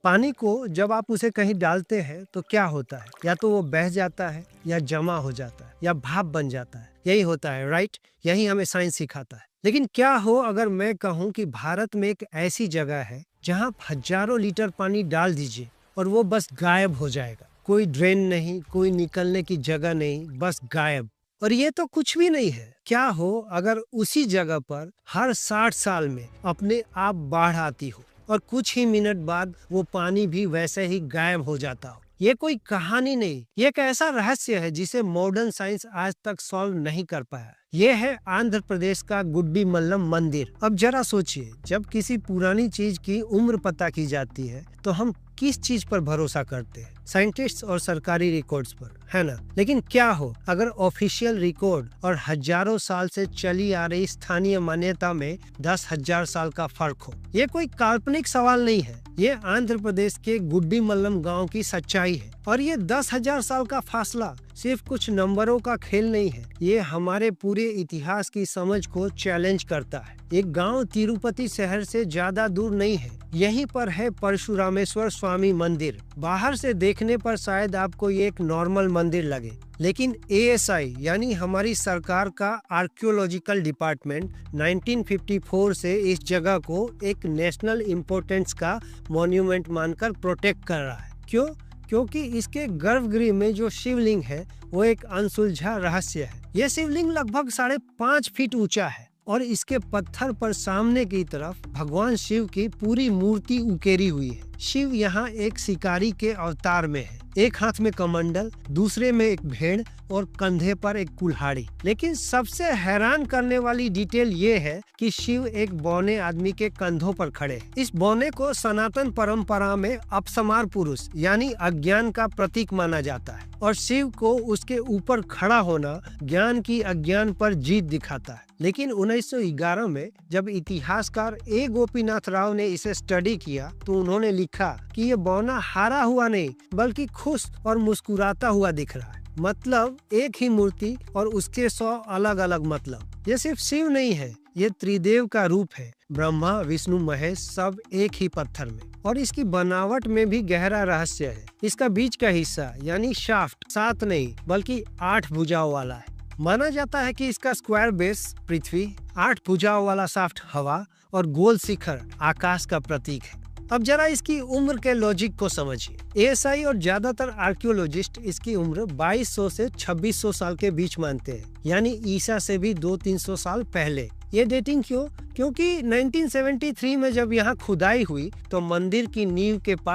पानी को जब आप उसे कहीं डालते हैं तो क्या होता है, या तो वो बह जाता है या जमा हो जाता है या भाप बन जाता है। यही होता है, राइट? यही हमें साइंस सिखाता है। लेकिन क्या हो अगर मैं कहूँ कि भारत में एक ऐसी जगह है जहाँ हजारों लीटर पानी डाल दीजिए और वो बस गायब हो जाएगा। कोई ड्रेन नहीं, कोई निकलने की जगह नहीं, बस गायब। और ये तो कुछ भी नहीं है। क्या हो अगर उसी जगह पर हर 60 साल में अपने आप बाढ़ आती हो और कुछ ही मिनट बाद वो पानी भी वैसे ही गायब हो जाता हो। ये कोई कहानी नहीं, ये एक ऐसा रहस्य है जिसे मॉडर्न साइंस आज तक सॉल्व नहीं कर पाया। ये है आंध्र प्रदेश का गुड्डी मल्लम मंदिर। अब जरा सोचिए, जब किसी पुरानी चीज की उम्र पता की जाती है तो हम किस चीज पर भरोसा करते हैं? साइंटिस्ट्स और सरकारी रिकॉर्ड्स पर, है ना? लेकिन क्या हो अगर ऑफिशियल रिकॉर्ड और हजारों साल से चली आ रही स्थानीय मान्यता में 10,000 साल का फर्क हो? ये कोई काल्पनिक सवाल नहीं है, ये आंध्र प्रदेश के गुड्डी मल्लम गांव की सच्चाई है। और ये 10,000 साल का फासला सिर्फ कुछ नंबरों का खेल नहीं है, ये हमारे पूरे इतिहास की समझ को चैलेंज करता है। एक गांव तिरुपति शहर से ज्यादा दूर नहीं है, यहीं पर है परशुरामेश्वर स्वामी मंदिर। बाहर से देखने पर शायद आपको ये एक नॉर्मल मंदिर लगे, लेकिन ASI यानी हमारी सरकार का आर्कियोलॉजिकल डिपार्टमेंट 1954 से इस जगह को एक नेशनल इम्पोर्टेंस का मॉन्यूमेंट मानकर प्रोटेक्ट कर रहा है। क्यों? क्योंकि इसके गर्भगृह में जो शिवलिंग है वो एक अनसुलझा रहस्य है। यह शिवलिंग लगभग 5.5 फीट ऊंचा है और इसके पत्थर पर सामने की तरफ भगवान शिव की पूरी मूर्ति उकेरी हुई है। शिव यहाँ एक शिकारी के अवतार में है, एक हाथ में कमंडल, दूसरे में एक भेड़ और कंधे पर एक कुल्हाड़ी। लेकिन सबसे हैरान करने वाली डिटेल ये है कि शिव एक बौने आदमी के कंधों पर खड़े हैं। इस बौने को सनातन परंपरा में अपसमार पुरुष यानी अज्ञान का प्रतीक माना जाता है और शिव को उसके ऊपर खड़ा होना ज्ञान की अज्ञान पर जीत दिखाता है। लेकिन 1911 में जब इतिहासकार A. गोपीनाथ राव ने इसे स्टडी किया तो उन्होंने लिखा कि ये बौना हारा हुआ नहीं बल्कि खुश और मुस्कुराता हुआ दिख रहा है। मतलब एक ही मूर्ति और उसके 100 अलग अलग मतलब। ये सिर्फ शिव नहीं है, ये त्रिदेव का रूप है। ब्रह्मा, विष्णु, महेश सब एक ही पत्थर में। और इसकी बनावट में भी गहरा रहस्य है। इसका बीच का हिस्सा यानी शाफ्ट 7 नहीं बल्कि 8 भुजाओं वाला है। माना जाता है कि इसका स्क्वायर बेस पृथ्वी, 8 भुजाओं वाला शाफ्ट हवा और गोल शिखर आकाश का प्रतीक है। अब जरा इसकी उम्र के लॉजिक को समझिए। ASI और ज्यादातर आर्कियोलॉजिस्ट इसकी उम्र 2200 से 2600 साल के बीच मानते हैं, यानी ईसा से भी 200-300 साल पहले। ये डेटिंग क्यों? क्योंकि 1973 में जब यहाँ खुदाई हुई तो मंदिर की नींव के पास